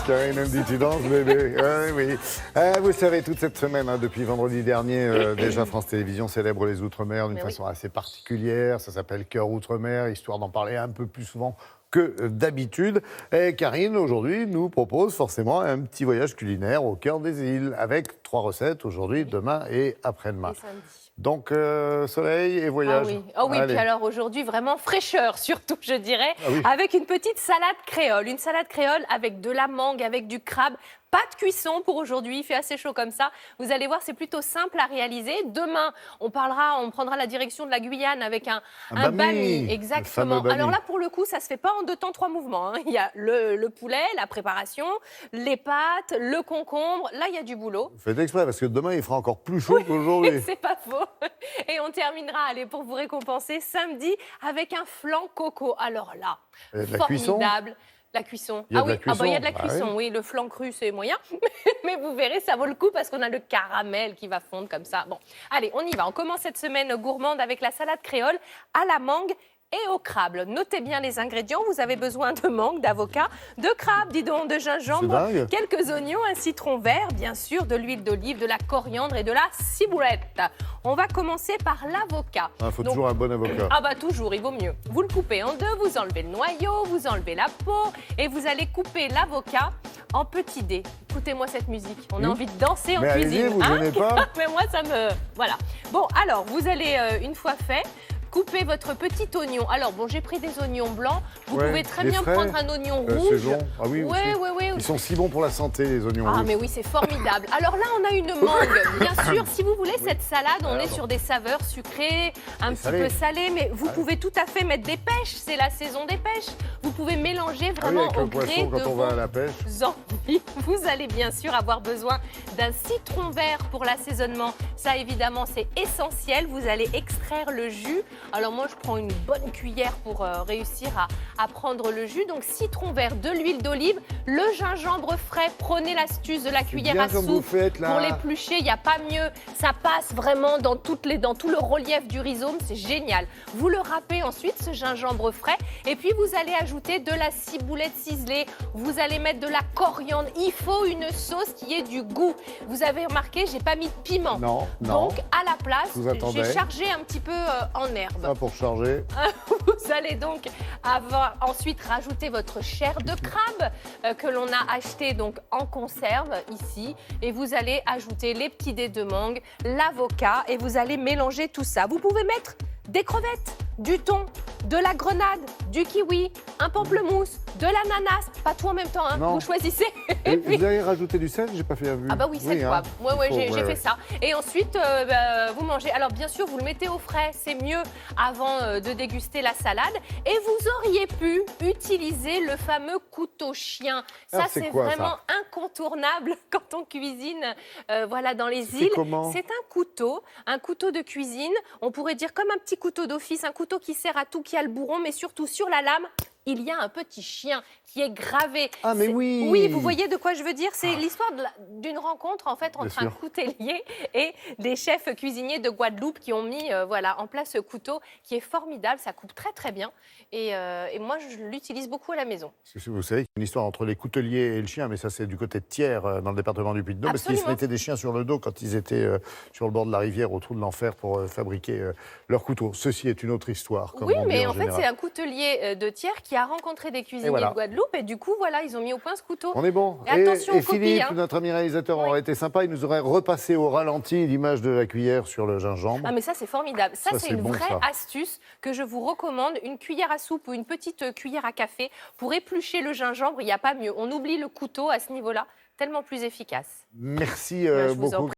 Karine me dit, tu danses, bébé? Oui. Vous savez, toute cette semaine, depuis vendredi dernier, déjà France Télévisions célèbre les Outre-mer d'une façon assez particulière. Ça s'appelle Cœur Outre-mer, histoire d'en parler un peu plus souvent que d'habitude. Et Karine, aujourd'hui, nous propose forcément un petit voyage culinaire au cœur des îles, avec 3 recettes aujourd'hui, demain et après-demain. Donc, soleil et voyage. Ah oui, puis alors aujourd'hui, vraiment fraîcheur, surtout, je dirais, avec une petite salade créole. Une salade créole avec de la mangue, avec du crabe. Pas de cuisson pour aujourd'hui, il fait assez chaud comme ça. Vous allez voir, c'est plutôt simple à réaliser. Demain, on prendra la direction de la Guyane avec un bami. Exactement. Alors là, pour le coup, ça se fait pas en 2 temps, 3 mouvements. Il y a le poulet, la préparation, les pâtes, le concombre. Là, il y a du boulot. Faites exprès, parce que demain, il fera encore plus chaud qu'aujourd'hui. C'est pas faux. Et on terminera, allez, pour vous récompenser, samedi, avec un flan coco. Alors là, formidable. La cuisson. Il y a de la cuisson, oui. Le flan cru, c'est moyen. Mais vous verrez, ça vaut le coup parce qu'on a le caramel qui va fondre comme ça. Bon, allez, on y va. On commence cette semaine gourmande avec la salade créole à la mangue et au crabe. Notez bien les ingrédients. Vous avez besoin de mangue, d'avocat, de crabe, de gingembre, quelques oignons, un citron vert, bien sûr, de l'huile d'olive, de la coriandre et de la ciboulette. On va commencer par l'avocat. Il faut toujours un bon avocat. Ah bah toujours, il vaut mieux. Vous le coupez en 2, vous enlevez le noyau, vous enlevez la peau et vous allez couper l'avocat en petits dés. Écoutez-moi cette musique. On a envie de danser en cuisine. Vous gênez pas. Mais moi, ça me... Voilà. Bon, alors, vous allez, une fois fait... Coupez votre petit oignon. Alors, bon, j'ai pris des oignons blancs. Vous pouvez très bien prendre un oignon rouge. Ah oui, oui. Ils sont si bons pour la santé, les oignons rouges. Ah, mais oui, c'est formidable. Alors là, on a une mangue. Bien sûr, si vous voulez cette salade, on est sur des saveurs sucrées, un petit peu salées, mais vous pouvez tout à fait mettre des pêches. C'est la saison des pêches. Vous pouvez mélanger vraiment au gré de quand on va à la pêche. envies. Vous allez bien sûr avoir besoin d'un citron vert pour l'assaisonnement. Ça, évidemment, c'est essentiel. Vous allez extraire le jus. Alors moi, je prends une bonne cuillère pour réussir à prendre le jus. Donc citron vert, de l'huile d'olive, le gingembre frais. Prenez l'astuce de la cuillère à soupe pour l'éplucher. Il n'y a pas mieux. Ça passe vraiment dans tout le relief du rhizome. C'est génial. Vous le râpez ensuite, ce gingembre frais. Et puis vous allez ajouter de la ciboulette ciselée. Vous allez mettre de la coriandre. Il faut une sauce qui ait du goût. Vous avez remarqué, j'ai pas mis de piment. Non. Donc à la place, j'ai chargé un petit peu en herbe. Ça pour charger. Vous allez donc ensuite rajouter votre chair de crabe que l'on a acheté donc en conserve ici. Et vous allez ajouter les petits dés de mangue, l'avocat et vous allez mélanger tout ça. Vous pouvez mettre des crevettes, du thon, de la grenade, du kiwi, un pamplemousse, de l'ananas, pas tout en même temps, hein. Vous choisissez. Et puis... Vous avez rajouté du sel, j'ai pas fait vue. Ah bah oui, sel poivre. J'ai fait ça. Et ensuite, vous mangez. Alors bien sûr, vous le mettez au frais, c'est mieux avant de déguster la salade. Et vous auriez pu utiliser le fameux couteau chien. Ça, c'est vraiment incontournable quand on cuisine dans les îles. C'est un couteau de cuisine. On pourrait dire comme un petit couteau d'office, un couteau qui sert à tout, qui a le bourron, mais surtout sur la lame, il y a un petit chien qui est gravé. Ah, mais oui! Oui, vous voyez de quoi je veux dire? C'est l'histoire d'une rencontre, en fait, entre un coutelier et des chefs cuisiniers de Guadeloupe qui ont mis en place ce couteau qui est formidable. Ça coupe très, très bien. Et moi, je l'utilise beaucoup à la maison. Vous savez qu'il y a une histoire entre les couteliers et le chien, mais ça, c'est du côté de Thiers, dans le département du Puy-de-Dôme, parce qu'ils se mettaient des chiens sur le dos quand ils étaient sur le bord de la rivière, au trou de l'enfer, pour fabriquer leurs couteaux. Ceci est une autre histoire. Oui, mais en fait, c'est un coutelier de Thiers qui a rencontré des cuisiniers de Guadeloupe et du coup, ils ont mis au point ce couteau. On est bon. Et attention aux copies, Philippe, notre ami réalisateur, aurait été sympa, il nous aurait repassé au ralenti l'image de la cuillère sur le gingembre. Ah mais ça, c'est formidable. Ça c'est une vraie astuce que je vous recommande. Une cuillère à soupe ou une petite cuillère à café pour éplucher le gingembre, il n'y a pas mieux. On oublie le couteau à ce niveau-là, tellement plus efficace. Merci beaucoup.